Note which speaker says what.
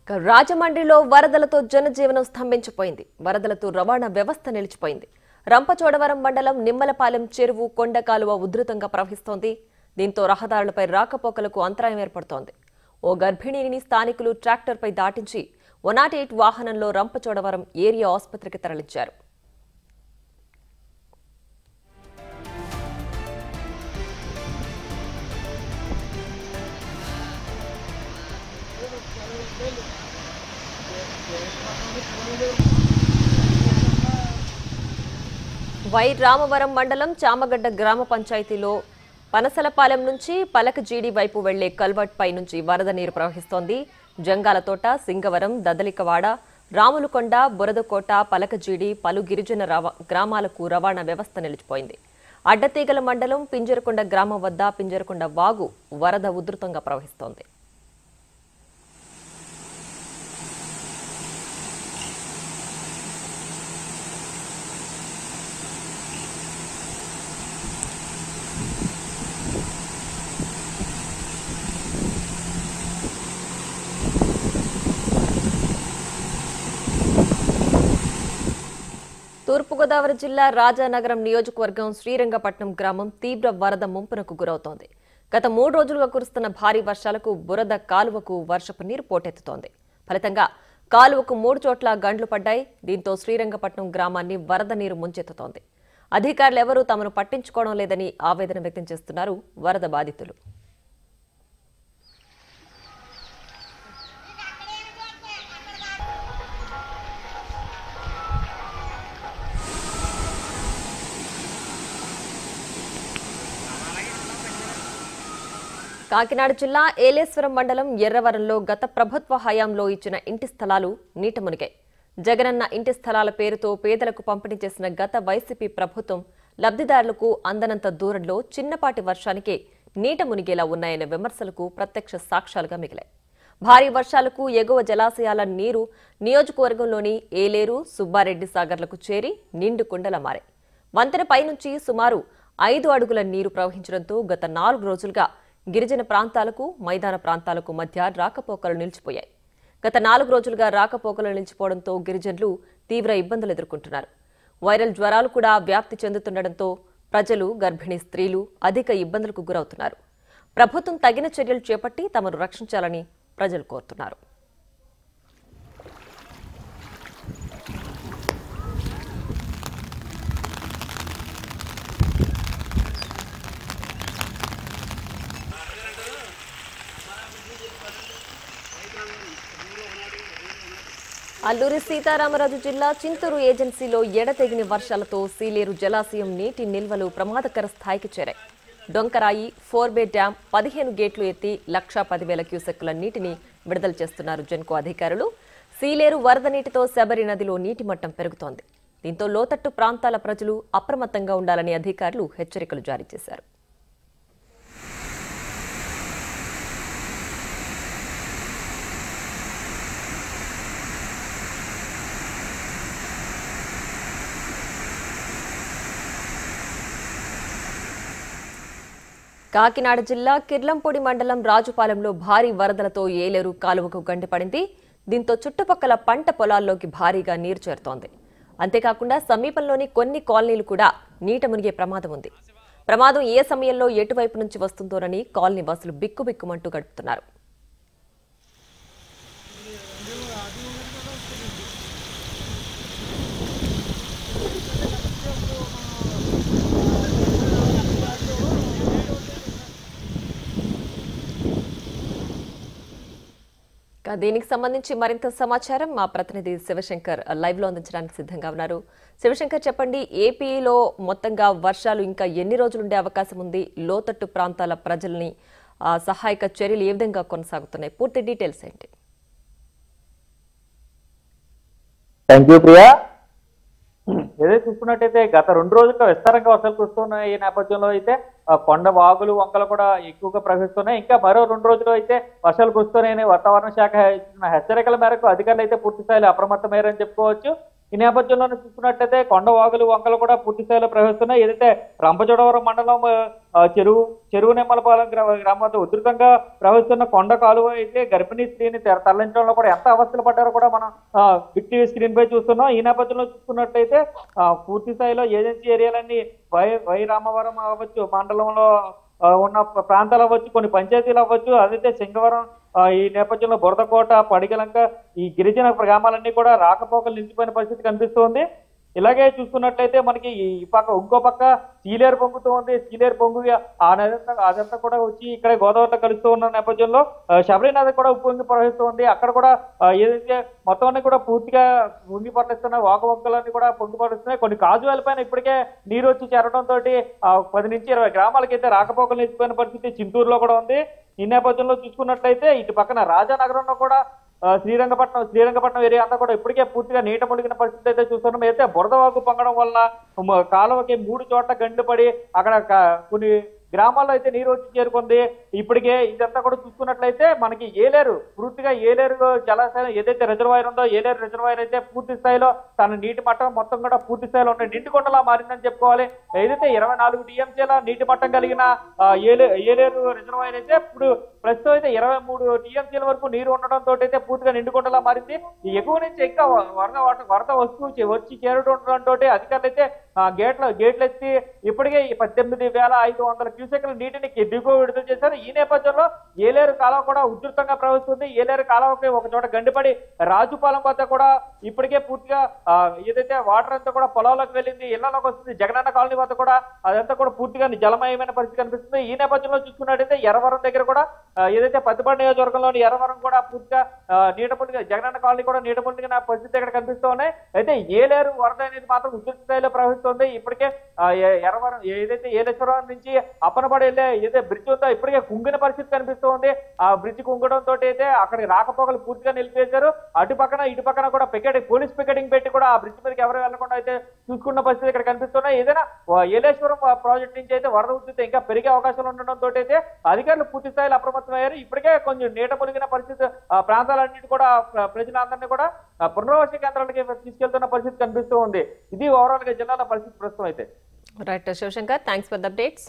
Speaker 1: రాజమండ్రిలో వరదలతో జనజీవనం స్తంభించిపోయింది. వరదలతో రవాణా వ్యవస్థ నిలిచిపోయింది. రంపచోడవరం మండలం నిమ్మలపాలెం చెరువు కొండ కాలువ ఉధృతంగా ప్రవహిస్తోంది. దీంతో రహదారులపై రాకపోకలకు అంతరాయం ఏర్పడుతోంది. ఓ గర్భిణిని స్థానికులు ట్రాక్టర్పై దాటించి 108 వాహనంలో రంపచోడవరం ఏరియా ఆసుపత్రికి తరలించారు. వై రామవరం మండలం చామగడ్డ గ్రామ పంచాయతీలో పనసలపాలెం నుంచి పలకజీడి వైపు వెళ్లే కల్వర్ట్ పై నుంచి వరద నీరు ప్రవహిస్తోంది. జంగాలతోట, సింగవరం, దదలికవాడ, రాములకొండ, బురదకోట, పలకజీడి పలు గిరిజన గ్రామాలకు రవాణా వ్యవస్థ నిలిచిపోయింది. అడ్డతీగల మండలం పింజరకొండ గ్రామం వద్ద పింజరకొండ వాగు వరద ఉధృతంగా ప్రవహిస్తోంది. తూర్పుగోదావరి జిల్లా రాజానగరం నియోజకవర్గం శ్రీరంగపట్నం గ్రామం తీవ్ర వరద ముంపునకు గురవుతోంది. గత 3 రోజులుగా కురుస్తున్న భారీ వర్షాలకు బురద కాలువకు వర్షపు నీరు పోటెత్తుతోంది. ఫలితంగా కాలువకు 3 చోట్ల గండ్లు పడ్డాయి. దీంతో శ్రీరంగపట్నం గ్రామాన్ని వరద నీరు ముంచెత్తుతోంది. అధికారులు ఎవరూ తమను పట్టించుకోవడం లేదని ఆవేదన వ్యక్తం చేస్తున్నారు వరద బాధితులు. కాకినాడ జిల్లా ఏలేశ్వరం మండలం ఎర్రవరంలో గత ప్రభుత్వ హయాంలో ఇచ్చిన ఇంటి స్థలాలు నీట మునిగాయి. జగనన్న ఇంటి స్థలాల పేరుతో పేదలకు పంపిణీ చేసిన గత వైసీపీ ప్రభుత్వం లబ్ధిదారులకు అందనంత దూరంలో చిన్నపాటి వర్షానికే నీట మునిగేలా ఉన్నాయనే విమర్శలకు ప్రత్యక్ష సాక్ష్యాలుగా మిగిలాయి. భారీ వర్షాలకు ఎగువ జలాశయాల నీరు నియోజకవర్గంలోని ఏలేరు, సుబ్బారెడ్డి సాగర్లకు చేరి నిండు కుండలా మారాయి. వంతెనపై నుంచి సుమారు 5 అడుగుల నీరు ప్రవహించడంతో గత 4 రోజులుగా గిరిజన ప్రాంతాలకు, మైదాన ప్రాంతాలకు మధ్య రాకపోకలు నిలిచిపోయాయి. గత 4 రోజులుగా రాకపోకలు నిలిచిపోవడంతో గిరిజనులు తీవ్ర ఇబ్బందులు ఎదుర్కొంటున్నారు. వైరల్ జ్వరాలు కూడా వ్యాప్తి చెందుతుండటంతో ప్రజలు, గర్భిణీ స్త్రీలు అధిక ఇబ్బందులకు గురవుతున్నారు. ప్రభుత్వం తగిన చర్యలు చేపట్టి తమను రక్షించాలని ప్రజలు కోరుతున్నారు. అల్లూరి సీతారామరాజు జిల్లా చింతూరు ఏజెన్సీలో ఎడతెగిన వర్షాలతో సీలేరు జలాశయం నీటి నిల్వలు ప్రమాదకర స్థాయికి చేరాయి. డొంకరాయి 4 డ్యాం 15 గేట్లు ఎత్తి 1,10,000 క్యూసెక్కుల నీటిని విడుదల చేస్తున్నారు జెన్కో అధికారులు. సీలేరు వరద నీటితో శబరి నదిలో నీటి మట్టం పెరుగుతోంది. దీంతో లోతట్టు ప్రాంతాల ప్రజలు అప్రమత్తంగా ఉండాలని అధికారులు హెచ్చరికలు జారీ చేశారు. కాకినాడ జిల్లా కిర్లంపూడి మండలం రాజుపాలెంలో భారీ వరదలతో ఏలేరు కాలువకు గండిపడింది. దీంతో చుట్టుపక్కల పంట పొలాల్లోకి భారీగా నీరు చేరుతోంది. అంతేకాకుండా సమీపంలోని కొన్ని కాలనీలు కూడా నీట మునిగే ప్రమాదం ఉంది. ప్రమాదం ఏ సమయంలో ఎటువైపు నుంచి వస్తుందోనని కాలనీ వాసులు బిక్కుబిక్కుమంటూ గడుపుతున్నారు. దీనికి సంబంధించి మరింత సమాచారం మా ప్రతినిధి శివశంకర్ లైవ్ లో అందించడానికి సిద్ధంగా ఉన్నారు. శివశంకర్, చెప్పండి, ఏపీలో మొత్తంగా వర్షాలు ఇంకా ఎన్ని రోజులు ఉండే అవకాశం ఉంది? లోతట్టు ప్రాంతాల ప్రజల్ని సహాయక చర్యలు ఏ విధంగా కొనసాగుతున్నాయి? పూర్తి డీటెయిల్స్ ఏంటి?
Speaker 2: Thank you Priya. ఏదైతే చూసుకున్నట్టయితే గత 2 రోజులుగా విస్తారంగా వర్షాలు కురుస్తున్న ఈ నేపథ్యంలో అయితే కొండ వాగులు, వంకలు కూడా ఎక్కువగా ప్రవహిస్తున్నాయి. ఇంకా మరో 2 రోజులు అయితే వర్షాలు కురుస్తున్నాయని వాతావరణ శాఖ ఇచ్చిన హెచ్చరికల మేరకు అధికారులు అయితే పూర్తి స్థాయిలో అప్రమత్తమయ్యారని చెప్పుకోవచ్చు. ఈ నేపథ్యంలో చూసుకున్నట్లయితే కొండ వాగులు వంకలు కూడా పూర్తి స్థాయిలో ప్రవహిస్తున్నాయి. ఏదైతే రంపచోడవరం మండలం చెరువు నిమ్మలపాలెం గ్రామం వద్ద ఉధృతంగా ప్రవహిస్తున్న కొండ కాలువ అయితే గర్భిణీ స్త్రీని తరలించడంలో కూడా ఎంత అవస్థలు పడ్డారో కూడా మనం బిగ్ టీవీ స్క్రీన్ పై చూస్తున్నాం. ఈ నేపథ్యంలో చూసుకున్నట్లయితే పూర్తి స్థాయిలో ఏజెన్సీ ఏరియాలన్నీ వై రామవరం అవ్వచ్చు, మండలంలో ఉన్న ప్రాంతాలు అవ్వచ్చు, కొన్ని పంచాయతీలు అవ్వచ్చు, అదైతే సింగవరం, ఈ నేపథ్యంలో బురదకోట, పడిగలంక, ఈ గిరిజన గ్రామాలన్నీ కూడా రాకపోకలు నిలిచిపోయిన పరిస్థితి కనిపిస్తోంది. ఇలాగే చూసుకున్నట్లయితే మనకి ఈ పక్క ఇంకో పక్క సీలేరు పొంగుతూ ఉంది. సీలేరు పొంగు ఆ అదంతా కూడా వచ్చి ఇక్కడ గోదావరిలో కలుస్తూ ఉన్న నేపథ్యంలో శబరి నది కూడా ఉప్పొంగి ప్రవహిస్తూ ఉంది. అక్కడ కూడా ఏదైతే మొత్తం అన్ని కూడా పూర్తిగా పొంగి పరుస్తున్నాయి, వాకవంకలన్నీ కూడా పొంగి పరుస్తున్నాయి. కొన్ని కాజువాల పైన ఇప్పటికే నీరు వచ్చి చేరడంతో 10 నుంచి 20 గ్రామాలకైతే రాకపోకలు నిలిచిపోయిన పరిస్థితి చింతూరులో కూడా ఉంది. ఈ నేపథ్యంలో చూసుకున్నట్లయితే ఇటు పక్కన రాజానగరంలో కూడా శ్రీరంగపట్నం ఏరియా అంతా కూడా ఇప్పటికే పూర్తిగా నీట మునిగిన పరిస్థితి అయితే చూస్తున్నాం. అయితే బురద వాగు పొంగడం వల్ల కాలువకి 3 చోట్ల గండి పడి అక్కడ కొన్ని గ్రామాల్లో అయితే నీరు వచ్చి చేరుకుంది. ఇప్పటికే ఇదంతా కూడా చూసుకున్నట్లయితే మనకి పూర్తిగా ఏలేరు జలాశయం ఏదైతే రిజర్వాయర్ ఉందో, ఏలేరు రిజర్వాయర్ అయితే పూర్తి స్థాయిలో తన నీటి మట్టం మొత్తం కూడా పూర్తి స్థాయిలో ఉన్న నిండుకొండలా మారిందని చెప్పుకోవాలి. ఏదైతే 24 టీఎంసీల నీటి మట్టం కలిగిన ఏలేరు రిజర్వాయర్ అయితే ఇప్పుడు ప్రస్తుతం అయితే 23 టీఎంసీల వరకు నీరు ఉండడంతో అయితే పూర్తిగా నిండుకొండలా మారింది. ఈ ఎగువ నుంచి ఇంకా వరద వచ్చి చేరుతుండటంతో అధికారులు అయితే గేట్లు ఎత్తి ఇప్పటికే 18,500 క్యూసెక్ల నీటిని దిగువ విడుదల చేశారు. ఈ నేపథ్యంలో ఏలేరు కాలువ కూడా ఉధృతంగా ప్రవహిస్తుంది. ఏలేరు కాలువకి ఒక చోట గండిపడి రాజుపాలెం వద్ద కూడా ఇప్పటికే పూర్తిగా ఏదైతే వాటర్ అంతా కూడా పొలాల్లోకి వెళ్ళింది, ఇళ్లలోకి వస్తుంది. జగనన్న కాలనీ వద్ద కూడా అదంతా కూడా పూర్తిగా జలమయమైన పరిస్థితి కనిపిస్తుంది. ఈ నేపథ్యంలో చూసుకున్నట్టయితే ఎర్రవరం దగ్గర కూడా ఏదైతే పత్తిపాడు నియోజకవర్గంలోని ఎర్రవరం కూడా పూర్తిగా నీటమునిగా జగనన్న కాలనీ కూడా నీటమునిగిన పరిస్థితి ఇక్కడ కనిపిస్తూ ఉన్నాయి. అయితే ఏలేరు వరద అనేది మాత్రం ఉధృత స్థాయిలో ప్రవహిస్తుంది. ఇప్పటికే ఎర్రవరం ఏదైతే ఏలేశ్వరం నుంచి అప్పనపడి వెళ్ళే ఏదైతే బ్రిడ్జ్ ఉందో ఇప్పటికే కుంగిన పరిస్థితి కనిపిస్తూ ఉంది. ఆ బ్రిడ్జ్ కుంగడంతో అయితే అక్కడికి రాకపోకలు పూర్తిగా నిలిపేశారు. అటు పక్కన ఇటు పక్కన కూడా పోలీస్ పికెటింగ్ పెట్టి కూడా ఆ బ్రిడ్జ్ మీదకి ఎవరు వెళ్లకుండా అయితే చూసుకున్న పరిస్థితి ఇక్కడ కనిపిస్తున్నాయి. ఏదైనా ఏలేశ్వరం ప్రాజెక్ట్ నుంచి అయితే వరద ఉధృతి ఇంకా పెరిగే అవకాశాలు ఉండడంతో అయితే అధికారులు పూర్తి స్థాయిలో అప్రమత్తమయ్యారు. ఇప్పటికే కొంచెం నీట మునిగిన పరిస్థితి ప్రాంతాలన్నిటి కూడా ప్రజలందరినీ కూడా పునరావాస కేంద్రాలకి తీసుకెళ్తున్న పరిస్థితి కనిపిస్తూ ఉంది. ఇది ఓవరాల్ గా జిల్లాల పరిస్థితి ప్రస్తుతం అయితే.
Speaker 1: Right Shivashankar, thanks for the updates.